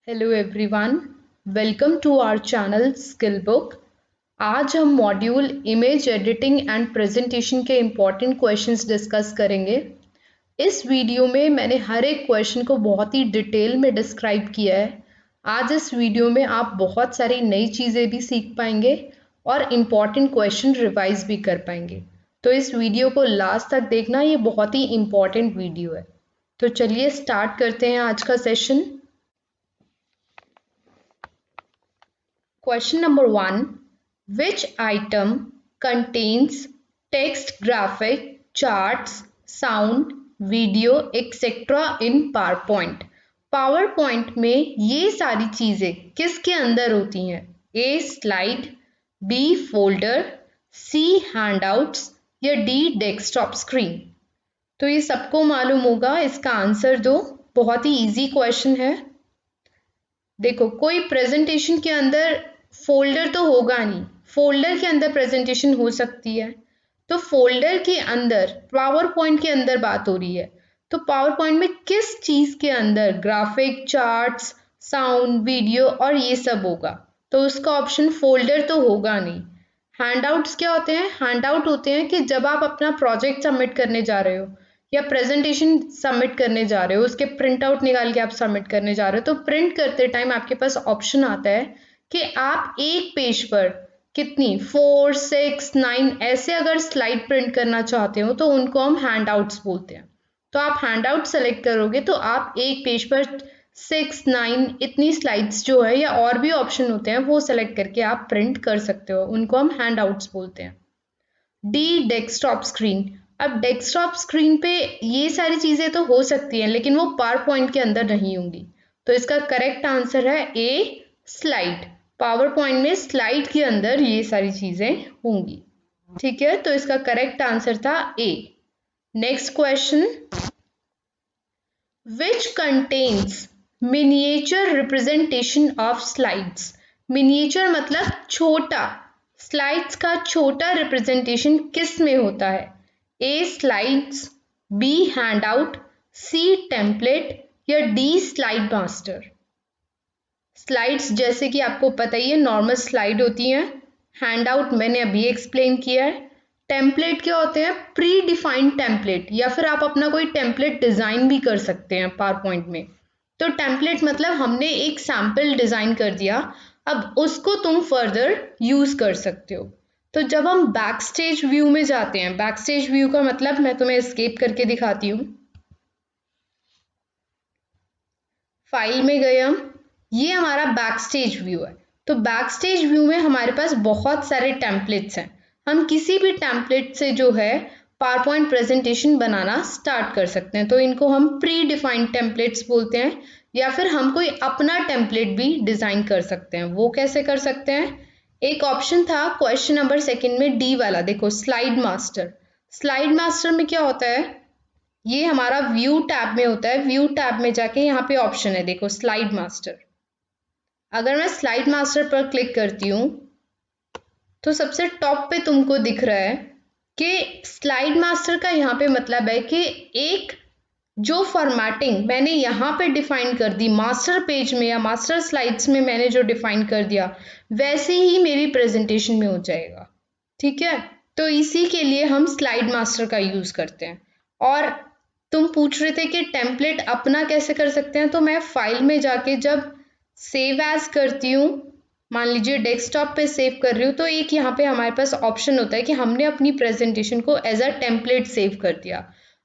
Hello everyone, welcome to our channel skill book. आज हम module image editing and presentation के important questions discuss करेंगे। इस video में मैंने हर एक क्वेश्चन को बहुत ही डिटेल में डिस्क्राइब किया है। आज इस वीडियो में आप बहुत सारी नई चीज़ें भी सीख पाएंगे और इम्पॉर्टेंट क्वेश्चन रिवाइज भी कर पाएंगे। तो इस वीडियो को लास्ट तक देखना, ये बहुत ही इम्पॉर्टेंट वीडियो है। तो चलिए स्टार्ट करते हैं आज का session. Question number 1. Which item contains text, graphic, charts, sound, video, etc. in PowerPoint? PowerPoint में ये सारी चीज़ें किसके अंदर होती हैं? A. Slide, B. Folder, C. Handouts या D. Desktop screen? तो ये सबको मालूम होगा, इसका आंसर दो। बहुत ही इजी क्वेश्चन है। देखो, कोई प्रेजेंटेशन के अंदर फोल्डर तो होगा नहीं, फोल्डर के अंदर प्रेजेंटेशन हो सकती है। तो फोल्डर के अंदर पावर पॉइंट के अंदर बात हो रही है, तो पावर पॉइंट में किस चीज के अंदर ग्राफिक, चार्ट्स, साउंड, वीडियो और ये सब होगा? तो उसका ऑप्शन फोल्डर तो होगा नहीं। हैंडआउट्स क्या होते हैं? हैंडआउट होते हैं कि जब आप अपना प्रोजेक्ट सबमिट करने जा रहे हो या प्रेजेंटेशन सबमिट करने जा रहे हो, उसके प्रिंट आउट निकाल के आप सबमिट करने जा रहे हो, तो प्रिंट करते टाइम आपके पास ऑप्शन आता है कि आप एक पेज पर कितनी 4, 6, 9 ऐसे अगर स्लाइड प्रिंट करना चाहते हो तो उनको हम हैंडआउट्स बोलते हैं। तो आप हैंडआउट सेलेक्ट करोगे तो आप एक पेज पर 6, 9 इतनी स्लाइड्स जो है या और भी ऑप्शन होते हैं वो सेलेक्ट करके आप प्रिंट कर सकते हो, उनको हम हैंडआउट्स बोलते हैं। डी. Desktop screen. अब डेस्कटॉप स्क्रीन पे ये सारी चीज़ें तो हो सकती हैं लेकिन वो पावर पॉइंट के अंदर नहीं होंगी। तो इसका करेक्ट आंसर है ए. स्लाइड। पावर पॉइंट में स्लाइड के अंदर ये सारी चीज़ें होंगी। ठीक है, तो इसका करेक्ट आंसर था A. Next question, which contains miniature representation of slides? Miniature मतलब छोटा, स्लाइड्स का छोटा रिप्रेजेंटेशन किस में होता है? A. Slides, B. Handout, C. Template या डी. Slide master? स्लाइड्स जैसे कि आपको पता ही है नॉर्मल स्लाइड होती हैं। हैंडआउट मैंने अभी एक्सप्लेन किया है। टेम्पलेट क्या होते हैं? प्री डिफाइंड टेम्पलेट, या फिर आप अपना कोई टेम्पलेट डिज़ाइन भी कर सकते हैं पावर पॉइंट में। तो टेम्पलेट मतलब हमने एक सैम्पल डिज़ाइन कर दिया, अब उसको तुम फर्दर यूज़ कर सकते हो। तो जब हम बैक स्टेज व्यू में जाते हैं, बैक स्टेज व्यू का मतलब मैं तुम्हें एस्केप करके दिखाती हूँ। फाइल में गए हम, ये हमारा बैक स्टेज व्यू है। तो बैक स्टेज व्यू में हमारे पास बहुत सारे टेम्पलेट्स हैं। हम किसी भी टेम्पलेट से जो है पावर पॉइंट प्रेजेंटेशन बनाना स्टार्ट कर सकते हैं। तो इनको हम प्री डिफाइंड टेम्पलेट्स बोलते हैं, या फिर हम कोई अपना टेम्पलेट भी डिज़ाइन कर सकते हैं। वो कैसे कर सकते हैं? एक ऑप्शन था क्वेश्चन नंबर 2 में, डी वाला। देखो, स्लाइड मास्टर। स्लाइड मास्टर में क्या होता है? ये हमारा व्यू टैब में होता है। व्यू टैब में जाके यहाँ पे ऑप्शन है, देखो, स्लाइड मास्टर। अगर मैं स्लाइड मास्टर पर क्लिक करती हूँ तो सबसे टॉप पे तुमको दिख रहा है कि स्लाइड मास्टर का यहाँ पे मतलब है कि एक जो फॉर्मेटिंग मैंने यहाँ पे डिफाइन कर दी मास्टर पेज में या मास्टर स्लाइड्स में, मैंने जो डिफाइन कर दिया वैसे ही मेरी प्रेजेंटेशन में हो जाएगा। ठीक है, तो इसी के लिए हम स्लाइड मास्टर का यूज़ करते हैं। और तुम पूछ रहे थे कि टेम्पलेट अपना कैसे कर सकते हैं, तो मैं फाइल में जाके जब सेव एज करती हूँ, मान लीजिए डेस्कटॉप पे सेव कर रही हूँ, तो एक यहाँ पे हमारे पास ऑप्शन होता है कि हमने अपनी प्रेजेंटेशन को एज अ टेम्पलेट सेव कर दिया।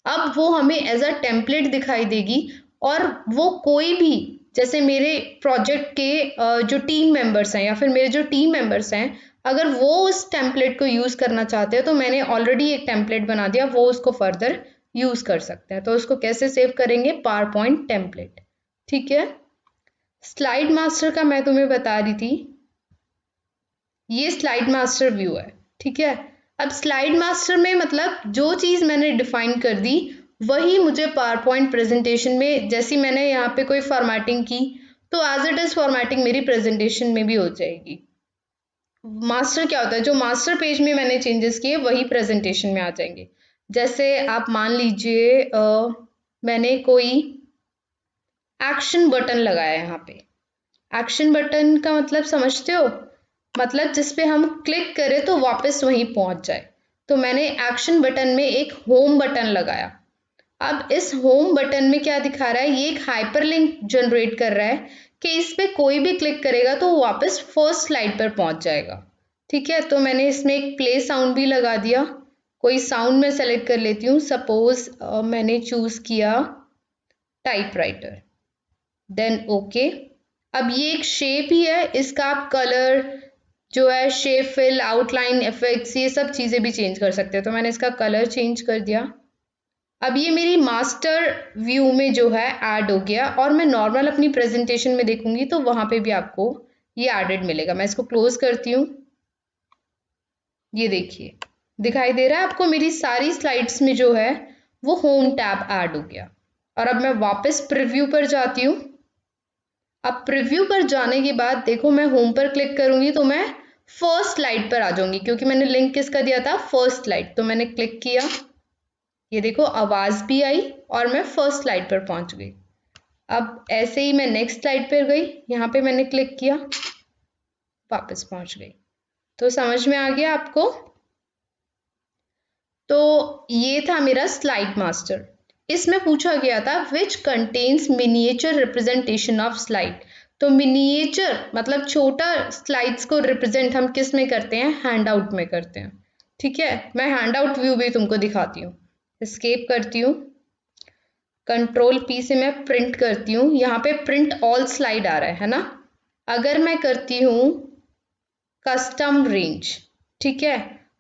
अब वो हमें एज अ टेम्पलेट दिखाई देगी और वो कोई भी, जैसे मेरे प्रोजेक्ट के जो टीम मेंबर्स हैं या फिर मेरे जो टीम मेंबर्स हैं, अगर वो उस टेम्पलेट को यूज़ करना चाहते हैं तो मैंने ऑलरेडी एक टेम्पलेट बना दिया, वो उसको फर्दर यूज़ कर सकते हैं। तो उसको कैसे सेव करेंगे? Power point template. ठीक है, स्लाइड मास्टर का मैं तुम्हें बता रही थी, ये स्लाइड मास्टर व्यू है। ठीक है, अब स्लाइड मास्टर में मतलब जो चीज़ मैंने डिफाइन कर दी वही मुझे पावर पॉइंट प्रेजेंटेशन में, जैसी मैंने यहाँ पे कोई फॉर्मेटिंग की तो एज इट इज़ फॉर्मेटिंग मेरी प्रेजेंटेशन में भी हो जाएगी। मास्टर क्या होता है? जो मास्टर पेज में मैंने चेंजेस किए वही प्रेजेंटेशन में आ जाएंगे। जैसे आप मान लीजिए मैंने कोई एक्शन बटन लगाया यहाँ पे, एक्शन बटन का मतलब समझते हो? मतलब जिस पे हम क्लिक करें तो वापस वहीं पहुंच जाए। तो मैंने एक्शन बटन में एक होम बटन लगाया। अब इस होम बटन में क्या दिखा रहा है, ये एक हाइपरलिंक जनरेट कर रहा है कि इस पे कोई भी क्लिक करेगा तो वापस फर्स्ट स्लाइड पर पहुंच जाएगा। ठीक है, तो मैंने इसमें एक प्ले साउंड भी लगा दिया। कोई साउंड मैं सेलेक्ट कर लेती हूँ। सपोज मैंने चूज किया टाइपराइटर, देन ओके। अब ये एक शेप ही है, इसका आप कलर जो है, शेप, फिल, आउटलाइन, इफेक्ट्स, ये सब चीज़ें भी चेंज कर सकते हो। तो मैंने इसका कलर चेंज कर दिया। अब ये मेरी मास्टर व्यू में जो है ऐड हो गया, और मैं नॉर्मल अपनी प्रेजेंटेशन में देखूंगी तो वहां पे भी आपको ये एडेड मिलेगा। मैं इसको क्लोज करती हूँ। ये देखिए, दिखाई दे रहा है आपको मेरी सारी स्लाइड्स में जो है वो होम टैब ऐड हो गया। और अब मैं वापस प्रीव्यू पर जाती हूँ। अब प्रीव्यू पर जाने के बाद देखो, मैं होम पर क्लिक करूंगी तो मैं फर्स्ट स्लाइड पर आ जाऊंगी, क्योंकि मैंने लिंक किसका दिया था, फर्स्ट स्लाइड। तो मैंने क्लिक किया, ये देखो आवाज भी आई और मैं फर्स्ट स्लाइड पर पहुंच गई। अब ऐसे ही मैं नेक्स्ट स्लाइड पर गई, यहाँ पे मैंने क्लिक किया, वापस पहुंच गई। तो समझ में आ गया आपको? तो ये था मेरा स्लाइड मास्टर। इसमें पूछा गया था विच contains miniature representation of slide. तो मिनिएचर मतलब छोटा स्लाइड्स को रिप्रेजेंट हम किस में करते हैं, हैंडआउट में करते हैं। ठीक है, मैं हैंडआउट व्यू भी तुमको दिखाती हूँ। एस्केप करती हूँ, कंट्रोल पी से मैं प्रिंट करती हूँ। यहाँ पे प्रिंट ऑल स्लाइड आ रहा है ना। अगर मैं करती हूँ कस्टम रेंज, ठीक है,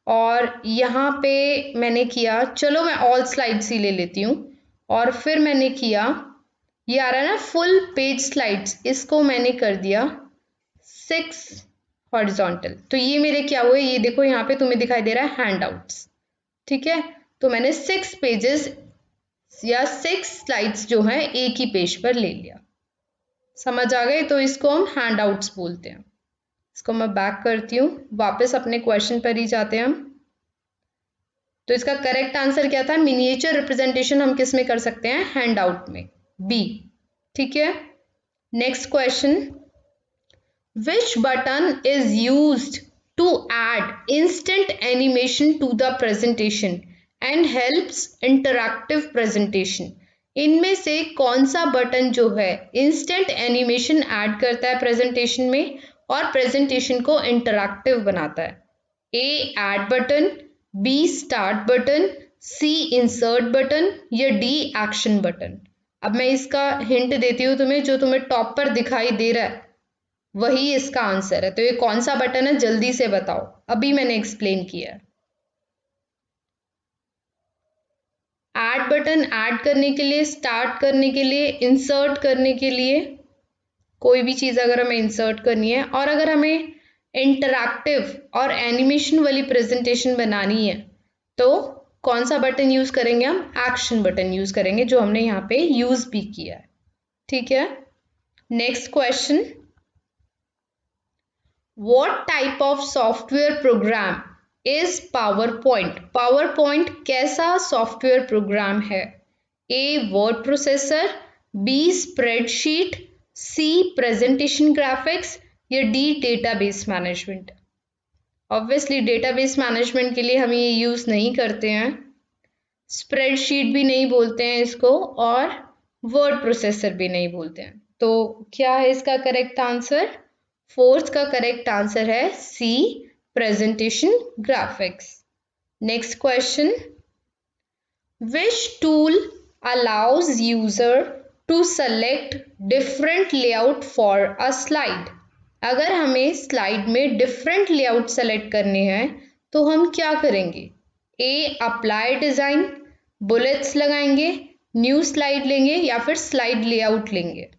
और यहाँ पे मैंने किया, चलो मैं ऑल स्लाइड्स ही ले लेती हूँ, और फिर मैंने किया, ये आ रहा है ना फुल पेज स्लाइड्स, इसको मैंने कर दिया 6 हॉरिजॉन्टल। तो ये मेरे क्या हुए, ये देखो यहाँ पे तुम्हें दिखाई दे रहा है हैंडआउट्स। ठीक है, तो मैंने 6 पेजेस या 6 स्लाइड्स जो हैं एक ही पेज पर ले लिया। समझ आ गए? तो इसको हम हैंडआउट्स बोलते हैं। इसको मैं बैक करती हूँ, वापस अपने क्वेश्चन पर ही जाते हैं हम। तो इसका करेक्ट आंसर क्या था, मिनिएचर रिप्रेजेंटेशन हम किस में कर सकते हैं, हैंडआउट में, बी। ठीक है, next question, which button is used to add instant animation to the presentation and helps interactive presentation. इनमें से कौन सा बटन जो है इंस्टेंट एनिमेशन ऐड करता है प्रेजेंटेशन में और प्रेजेंटेशन को इंटरैक्टिव बनाता है? A add button, B start button, C insert button, या डी एक्शन बटन। अब मैं इसका हिंट देती हूँ तुम्हें, जो तुम्हें टॉप पर दिखाई दे रहा है वही इसका आंसर है। तो ये कौन सा बटन है, जल्दी से बताओ, अभी मैंने एक्सप्लेन किया है। ऐड बटन ऐड करने के लिए, स्टार्ट करने के लिए, इंसर्ट करने के लिए, कोई भी चीज़ अगर हमें इंसर्ट करनी है, और अगर हमें इंटरैक्टिव और एनिमेशन वाली प्रेजेंटेशन बनानी है तो कौन सा बटन यूज करेंगे, हम एक्शन बटन यूज करेंगे, जो हमने यहाँ पे यूज भी किया है। ठीक है, next question, what type of software program is power point. Power point कैसा सॉफ्टवेयर प्रोग्राम है? A word processor, B spreadsheet, C presentation graphics, या D database management. Obviously database management के लिए हम ये यूज़ नहीं करते हैं, स्प्रेडशीट भी नहीं बोलते हैं इसको, और वर्ड प्रोसेसर भी नहीं बोलते हैं। तो क्या है इसका करेक्ट आंसर? फोर्थ का करेक्ट आंसर है C presentation graphics. Next question, which tool allows user to select different layout for a slide। अगर हमें स्लाइड में डिफरेंट लेआउट सेलेक्ट करने हैं तो हम क्या करेंगे? ए अप्लाई डिजाइन, बुलेट्स लगाएंगे, न्यू स्लाइड लेंगे, या फिर स्लाइड लेआउट लेंगे?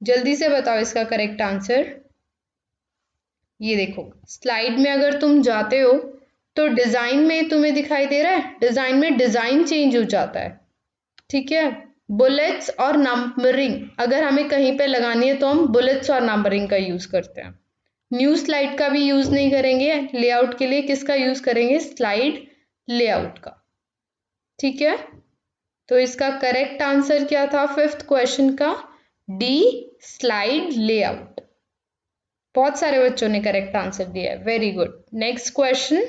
जल्दी से बताओ इसका करेक्ट आंसर। ये देखो, स्लाइड में अगर तुम जाते हो तो डिजाइन में तुम्हें दिखाई दे रहा है, डिजाइन में डिजाइन चेंज हो जाता है। ठीक है, बुलेट्स और नंबरिंग अगर हमें कहीं पे लगानी है तो हम बुलेट्स और नंबरिंग का यूज करते हैं। न्यू स्लाइड का भी यूज नहीं करेंगे लेआउट के लिए, किसका यूज करेंगे? स्लाइड लेआउट का। ठीक है, तो इसका करेक्ट आंसर क्या था फिफ्थ क्वेश्चन का? D slide layout. बहुत सारे बच्चों ने करेक्ट आंसर दिया है, very good. Next question,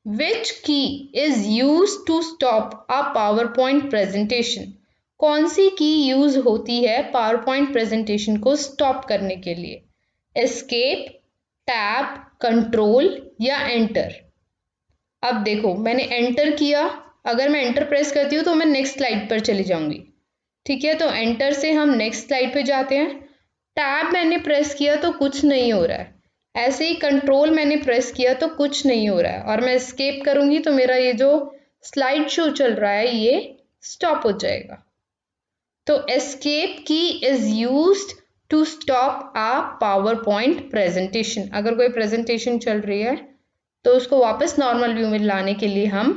which key is use to stop a power point presentation? कौन सी की यूज होती है पावर पॉइंट प्रेजेंटेशन को स्टॉप करने के लिए? एस्केप, टैब, कंट्रोल या एंटर? अब देखो, मैंने एंटर किया, अगर मैं एंटर प्रेस करती हूँ तो मैं नेक्स्ट स्लाइड पर चली जाऊंगी, ठीक है, तो एंटर से हम नेक्स्ट स्लाइड पे जाते हैं। टैब मैंने प्रेस किया तो कुछ नहीं हो रहा है, ऐसे ही कंट्रोल मैंने प्रेस किया तो कुछ नहीं हो रहा है, और मैं एस्केप करूंगी तो मेरा ये जो स्लाइड शो चल रहा है ये स्टॉप हो जाएगा। तो escape key is used to stop a power point presentation. अगर कोई प्रेजेंटेशन चल रही है तो उसको वापस नॉर्मल व्यू में लाने के लिए हम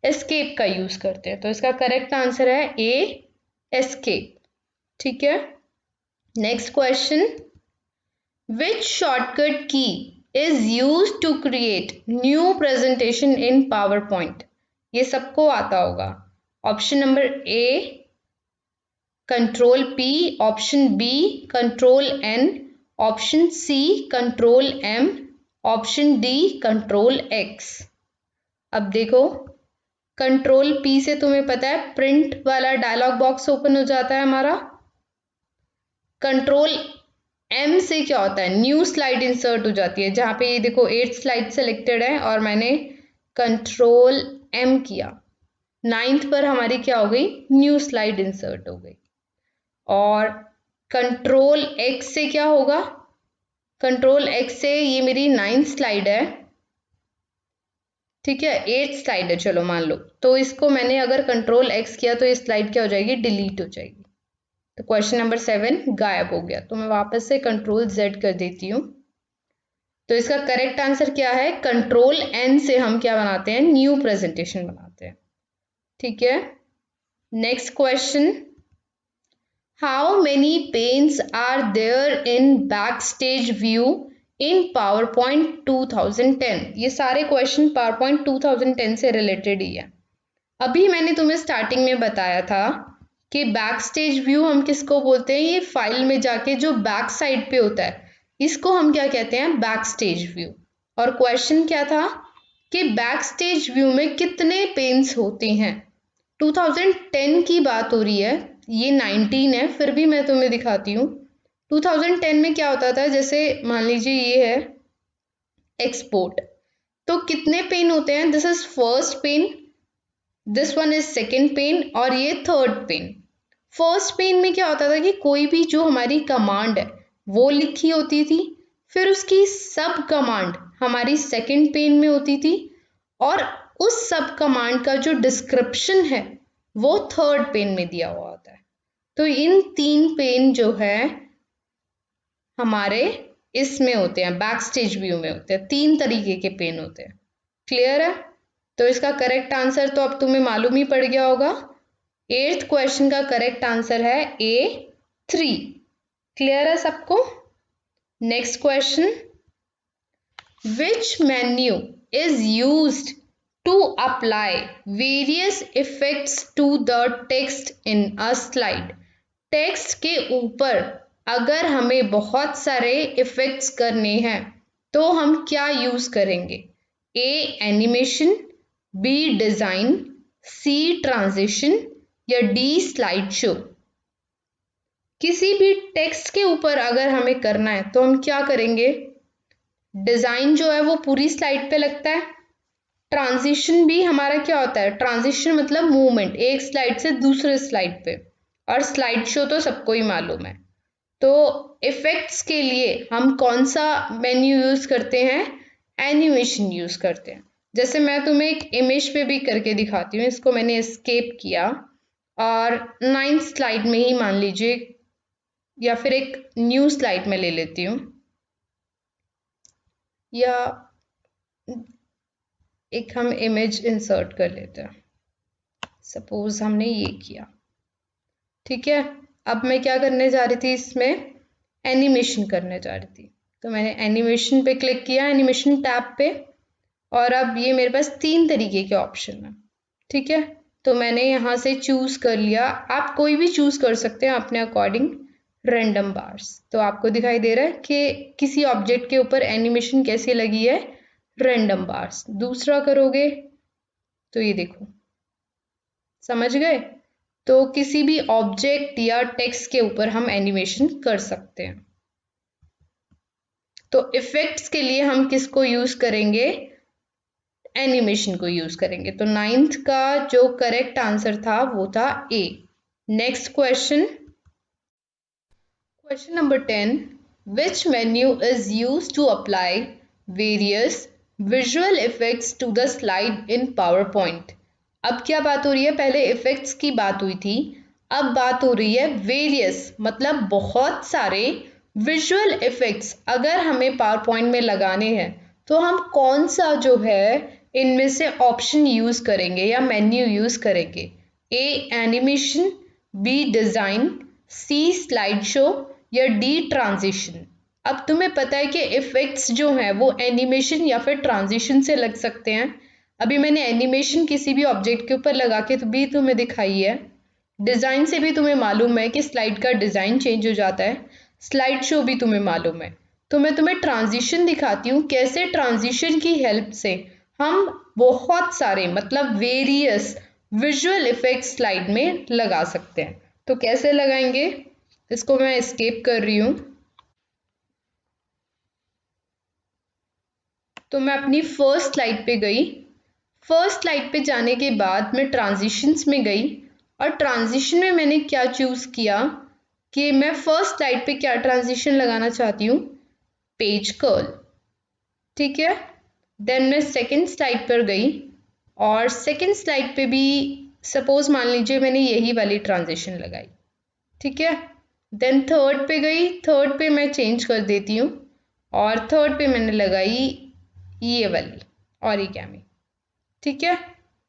एस्केप का यूज करते हैं। तो इसका करेक्ट आंसर है ए, एस्केप, ठीक है। Next question, which shortcut key is use to create new presentation in power point? ये सबको आता होगा। Option number A control P, option B control N, option C control M, option D control X. अब देखो, control P से तुम्हें पता है प्रिंट वाला डायलॉग बॉक्स ओपन हो जाता है हमारा। कंट्रोल एम से क्या होता है, न्यू स्लाइड इंसर्ट हो जाती है। जहां पे ये देखो 8th स्लाइड सेलेक्टेड है और मैंने कंट्रोल एम किया, 9th पर हमारी क्या हो गई, न्यू स्लाइड इंसर्ट हो गई। और कंट्रोल एक्स से क्या होगा, कंट्रोल एक्स से ये मेरी 9th स्लाइड है, ठीक है, 8th स्लाइड है, चलो मान लो, तो इसको मैंने अगर कंट्रोल एक्स किया तो ये स्लाइड क्या हो जाएगी, डिलीट हो जाएगी। तो क्वेश्चन नंबर 7 गायब हो गया। तो मैं वापस से कंट्रोल जेड कर देती हूँ। तो इसका करेक्ट आंसर क्या है, कंट्रोल एन से हम क्या बनाते हैं, न्यू प्रेजेंटेशन बनाते हैं, ठीक है। Next question, how many panes are there in back stage view in PowerPoint 2010? ये सारे क्वेश्चन PowerPoint 2010 से रिलेटेड ही है। अभी मैंने तुम्हें स्टार्टिंग में बताया था कि बैक स्टेज व्यू हम किसको बोलते हैं, ये फाइल में जाके जो बैक साइड पे होता है इसको हम क्या कहते हैं, बैक स्टेज व्यू। और क्वेश्चन क्या था कि बैक स्टेज व्यू में कितने पेन्स होते हैं। 2010 की बात हो रही है, ये 19 है, फिर भी मैं तुम्हें दिखाती हूँ। 2010 में क्या होता था, जैसे मान लीजिए ये है एक्सपोर्ट, तो कितने पेन होते हैं, this is first pane, this one is second pane और ये थर्ड पेन। फर्स्ट पेन में क्या होता था कि कोई भी जो हमारी कमांड है वो लिखी होती थी, फिर उसकी सब कमांड हमारी सेकेंड पेन में होती थी, और उस सब कमांड का जो डिस्क्रिप्शन है वो थर्ड पेन में दिया हुआ होता है। तो इन 3 पेन जो है हमारे इसमें होते हैं, बैक स्टेज व्यू में होते हैं। 3 तरीके के पेन होते हैं, क्लियर है। तो इसका करेक्ट आंसर तो अब तुम्हें मालूम ही पड़ गया होगा। 8th क्वेश्चन का करेक्ट आंसर है A3, क्लियर है सबको। Next question, which menu is used to apply various effects to the text in a slide? Text के ऊपर अगर हमें बहुत सारे इफेक्ट्स करने हैं तो हम क्या यूज करेंगे, A animation, B design, C transition या D स्लाइड शो? किसी भी टेक्स्ट के ऊपर अगर हमें करना है तो हम क्या करेंगे, डिजाइन जो है वो पूरी स्लाइड पे लगता है, ट्रांजिशन भी हमारा क्या होता है, ट्रांजिशन मतलब मूवमेंट एक स्लाइड से दूसरे स्लाइड पे, और स्लाइड शो तो सबको ही मालूम है। तो इफेक्ट्स के लिए हम कौन सा मेन्यू यूज करते हैं, एनिमेशन यूज करते हैं। जैसे मैं तुम्हें एक इमेज पे भी करके दिखाती हूँ, इसको मैंने एस्केप किया और 9th स्लाइड में ही मान लीजिए, या फिर एक न्यू स्लाइड में ले लेती हूँ, या एक हम इमेज इंसर्ट कर लेते हैं, सपोज हमने ये किया, ठीक है। अब मैं क्या करने जा रही थी, इसमें एनिमेशन करने जा रही थी, तो मैंने एनिमेशन पे क्लिक किया, एनिमेशन टैब पे, और अब ये मेरे पास 3 तरीके के ऑप्शन है, ठीक है। तो मैंने यहाँ से चूज कर लिया, आप कोई भी चूज कर सकते हैं अपने अकॉर्डिंग। Random bars. तो आपको दिखाई दे रहा है कि किसी ऑब्जेक्ट के ऊपर एनिमेशन कैसी लगी है, रैंडम बार्स। दूसरा करोगे तो ये देखो, समझ गए। तो किसी भी ऑब्जेक्ट या टेक्स्ट के ऊपर हम एनिमेशन कर सकते हैं। तो इफेक्ट्स के लिए हम किसको यूज करेंगे, एनिमेशन को यूज करेंगे। तो 9th का जो करेक्ट आंसर था वो था A. Next question, question number 10, which menu is used to apply various visual effects to the slide in power point. अब क्या बात हो रही है, पहले इफेक्ट्स की बात हुई थी, अब बात हो रही है वेरियस, मतलब बहुत सारे विजुअल इफेक्ट्स अगर हमें पावर पॉइंट में लगाने हैं तो हम कौन सा जो है इनमें से ऑप्शन यूज करेंगे या मेन्यू यूज करेंगे। ए एनिमेशन, बी डिजाइन, सी स्लाइड शो या डी ट्रांजिशन। अब तुम्हें पता है कि इफेक्ट्स जो हैं वो एनिमेशन या फिर ट्रांजिशन से लग सकते हैं। अभी मैंने एनिमेशन किसी भी ऑब्जेक्ट के ऊपर लगा के तो भी तुम्हें दिखाई है। डिजाइन से भी तुम्हें मालूम है कि स्लाइड का डिजाइन चेंज हो जाता है, स्लाइड शो भी तुम्हें मालूम है। तो मैं तुम्हें ट्रांजिशन दिखाती हूँ, कैसे ट्रांजिशन की हेल्प से हम बहुत सारे मतलब वेरियस विजुअल इफेक्ट्स स्लाइड में लगा सकते हैं। तो कैसे लगाएंगे, इसको मैं एस्केप कर रही हूँ। तो मैं अपनी फर्स्ट स्लाइड पे गई, फर्स्ट स्लाइड पे जाने के बाद मैं ट्रांजिशंस में गई और ट्रांजिशन में मैंने क्या चूज किया कि मैं फर्स्ट स्लाइड पे क्या ट्रांजिशन लगाना चाहती हूँ, पेज कर्ल। ठीक है, देन मैं सेकंड स्लाइड पर गई और सेकंड स्लाइड पे भी सपोज मान लीजिए मैंने यही वाली ट्रांजिशन लगाई। ठीक है, देन थर्ड पे गई, थर्ड पे मैं चेंज कर देती हूँ और थर्ड पे मैंने लगाई ये वाली ऑरिगेमी। ठीक है,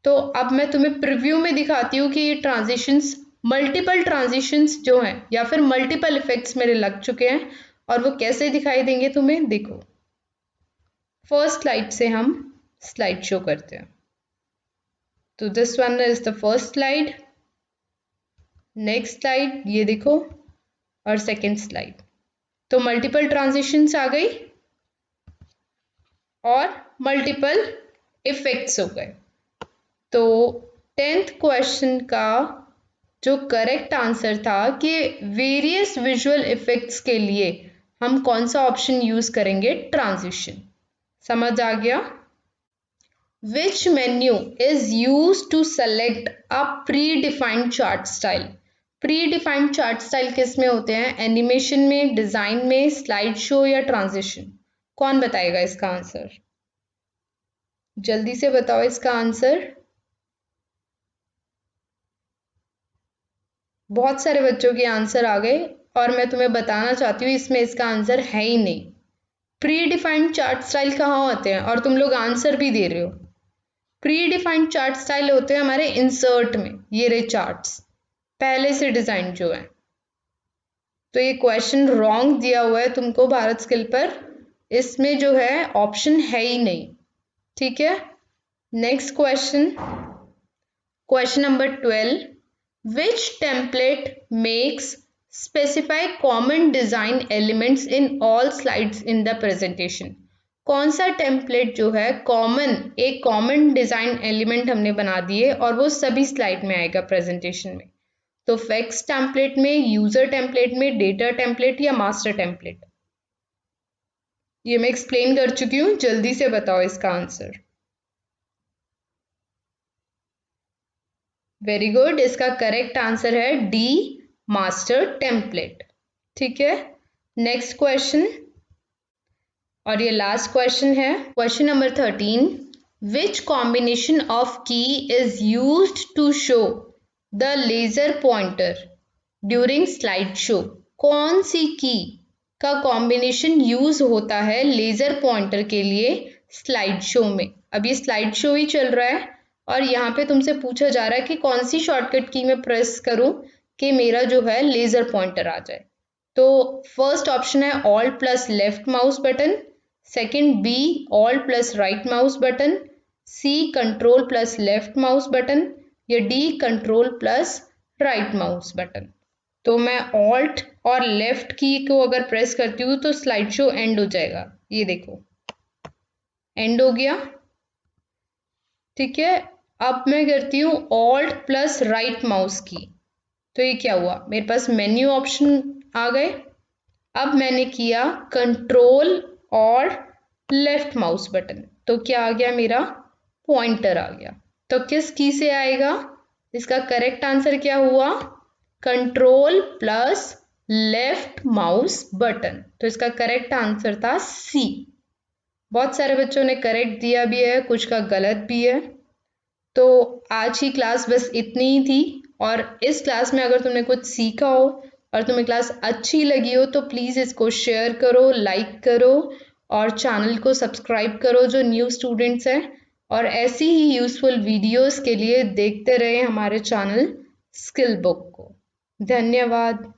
तो अब मैं तुम्हें प्रीव्यू में दिखाती हूँ कि ये ट्रांजिशंस, मल्टीपल ट्रांजिशंस जो हैं या फिर मल्टीपल इफेक्ट्स मेरे लग चुके हैं और वो कैसे दिखाई देंगे तुम्हें। देखो, फर्स्ट स्लाइड से हम स्लाइड शो करते हैं। तो this one is the first slide, next slide ये देखो और सेकेंड स्लाइड। तो मल्टीपल ट्रांजिशंस आ गई और मल्टीपल इफेक्ट्स हो गए। तो 10th क्वेश्चन का जो करेक्ट आंसर था कि वेरियस विजुअल इफेक्ट्स के लिए हम कौन सा ऑप्शन यूज करेंगे, ट्रांजिशन। समझ आ गया। Which menu is use to select a pre defined chart style. Pre defined chart style किस में होते हैं, एनिमेशन में, डिजाइन में, स्लाइड शो या ट्रांजिशन। कौन बताएगा इसका आंसर, जल्दी से बताओ इसका आंसर। बहुत सारे बच्चों के आंसर आ गए और मैं तुम्हें बताना चाहती हूँ इसमें इसका आंसर है ही नहीं। प्री डिफाइंड चार्ट स्टाइल कहाँ होते हैं और तुम लोग आंसर भी दे रहे हो। प्री डिफाइंड चार्ट स्टाइल होते हैं हमारे इंसर्ट में, ये रहे चार्ट्स पहले से डिजाइन जो है। तो ये क्वेश्चन रॉन्ग दिया हुआ है तुमको भारत स्किल पर, इसमें जो है ऑप्शन है ही नहीं। ठीक है, next question, question number 12, which template makes specify common design elements in all slides in the presentation। कौन सा टेम्पलेट जो है कॉमन, एक कॉमन डिजाइन एलिमेंट हमने बना दिए और वो सभी स्लाइड में आएगा प्रेजेंटेशन में। तो फैक्स टेम्पलेट में, यूजर टेम्पलेट में, डेटा टेम्पलेट या मास्टर टेम्पलेट। ये मैं एक्सप्लेन कर चुकी हूँ, जल्दी से बताओ इसका आंसर। वेरी गुड, इसका करेक्ट आंसर है डी, मास्टर टेम्पलेट। ठीक है, नेक्स्ट क्वेश्चन और ये लास्ट क्वेश्चन है, question number 13, which combination of key is used to show the laser pointer during slide show. कौन सी की का कॉम्बिनेशन यूज होता है लेजर पॉइंटर के लिए स्लाइड शो में। अब ये स्लाइड शो ही चल रहा है और यहाँ पे तुमसे पूछा जा रहा है कि कौन सी शॉर्टकट की मैं प्रेस करूं कि मेरा जो है लेजर पॉइंटर आ जाए। तो फर्स्ट ऑप्शन है alt plus left mouse button, second B alt plus right mouse button, C control plus left mouse button या D control plus right mouse button. तो मैं ऑल्ट और लेफ्ट की को अगर प्रेस करती हूँ तो स्लाइड शो एंड हो जाएगा। ये देखो एंड हो गया। ठीक है, अब मैं करती हूँ ऑल्ट प्लस राइट माउस की, तो ये क्या हुआ, मेरे पास मेन्यू ऑप्शन आ गए। अब मैंने किया कंट्रोल और लेफ्ट माउस बटन, तो क्या आ गया, मेरा पॉइंटर आ गया। तो किस की से आएगा, इसका करेक्ट आंसर क्या हुआ, control plus left mouse button, तो इसका करेक्ट आंसर था सी। बहुत सारे बच्चों ने करेक्ट दिया भी है, कुछ का गलत भी है। तो आज की क्लास बस इतनी ही थी, और इस क्लास में अगर तुमने कुछ सीखा हो और तुम्हें क्लास अच्छी लगी हो तो प्लीज़ इसको शेयर करो, लाइक करो और चैनल को सब्सक्राइब करो जो न्यू स्टूडेंट्स हैं, और ऐसी ही यूज़फुल वीडियोस के लिए देखते रहे हमारे चैनल स्किल बुक को। धन्यवाद।